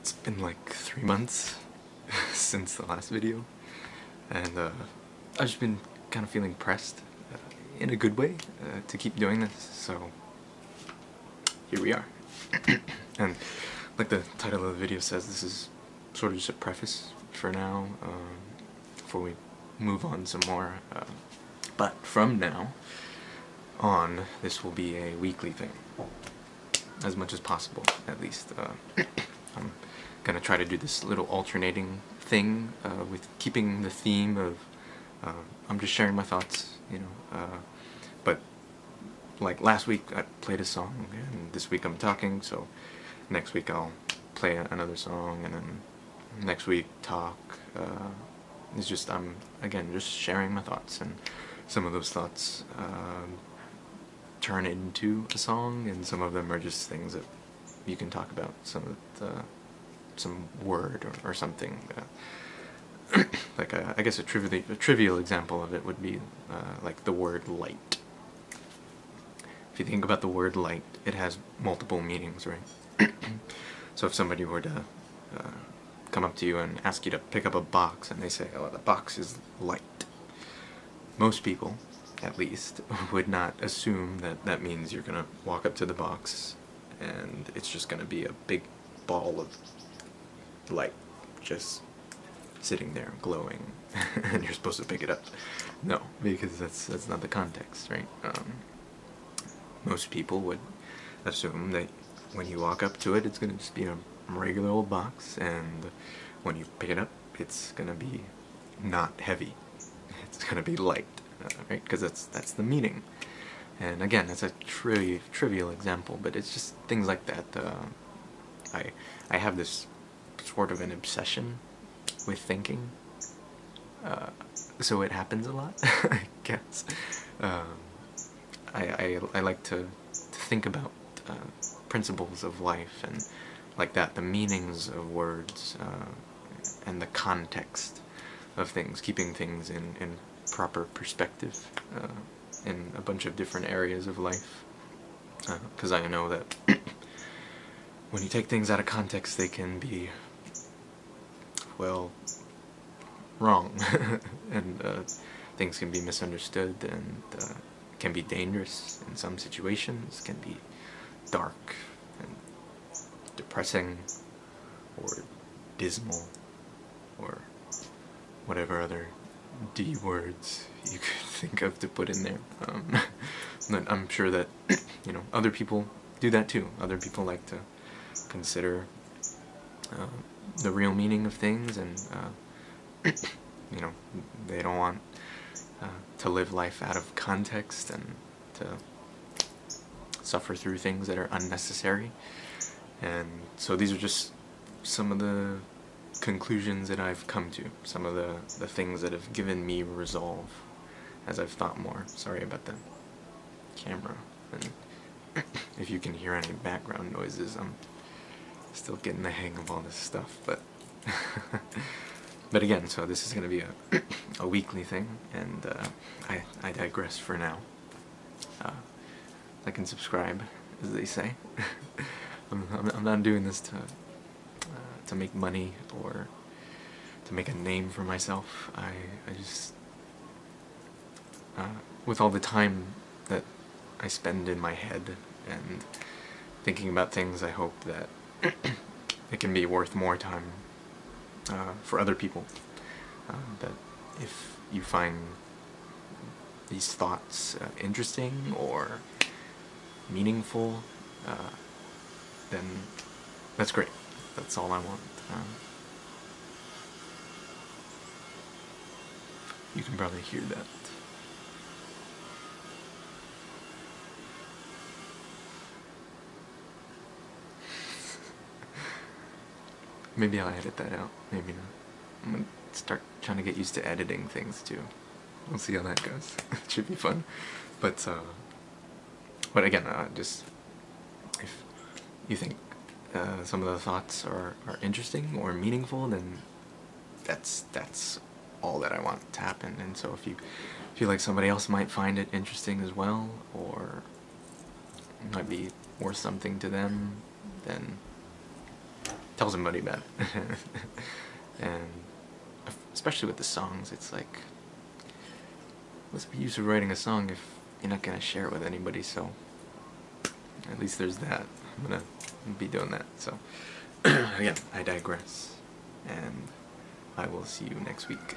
It's been like 3 months since the last video, and I've just been kind of feeling pressed in a good way to keep doing this, so here we are. And like the title of the video says, this is sort of just a preface for now, before we move on some more, but from now on this will be a weekly thing, as much as possible at least. I'm gonna try to do this little alternating thing with keeping the theme of I'm just sharing my thoughts, you know, but like last week I played a song, and this week I'm talking, so next week I'll play another song, and then next week talk. It's just, I'm again just sharing my thoughts, and some of those thoughts turn into a song, and some of them are just things that you can talk about, some word or something. Like I guess a trivial example of it would be like the word light. If you think about the word light, it has multiple meanings, right? So if somebody were to come up to you and ask you to pick up a box, and they say, oh, the box is light, most people, at least, would not assume that that means you're gonna walk up to the box and it's just gonna be a big ball of light just sitting there glowing and you're supposed to pick it up. No, because that's not the context, right? Most people would assume that when you walk up to it, it's gonna just be a regular old box, and when you pick it up, it's gonna be not heavy. It's gonna be light, right? Because that's the meaning. And again, that's a trivial example, but it's just things like that. I have this sort of an obsession with thinking, so it happens a lot, I guess. I like to think about principles of life and like that, the meanings of words, and the context of things, keeping things in proper perspective in a bunch of different areas of life, because I know that when you take things out of context, they can be, well, wrong, and things can be misunderstood, and can be dangerous in some situations, can be dark and depressing or dismal or whatever other D words you could think of to put in there. But I'm sure that, you know, other people do that too. Other people like to consider the real meaning of things, and you know, they don't want to live life out of context and to suffer through things that are unnecessary. And so these are just some of the conclusions that I've come to, some of the things that have given me resolve as I've thought more. Sorry about the camera, and if you can hear any background noises, I'm still getting the hang of all this stuff, but but again, so this is going to be a weekly thing, and I digress for now. Like and subscribe, as they say. I'm not doing this to make money or to make a name for myself. I just, with all the time that I spend in my head and thinking about things, I hope that it can be worth more time for other people. That if you find these thoughts interesting or meaningful, then that's great. That's all I want. You can probably hear that. Maybe I'll edit that out, maybe not. I'm gonna start trying to get used to editing things too. We'll see how that goes. It should be fun. But again, just if you think some of the thoughts are interesting or meaningful, then that's all that I want to happen. And so if you feel like somebody else might find it interesting as well, or it might be worth something to them, then tell somebody about it. And especially with the songs, it's like, what's the use of writing a song if you're not gonna share it with anybody? So at least there's that. I'm gonna be doing that. So again, I digress, and I will see you next week.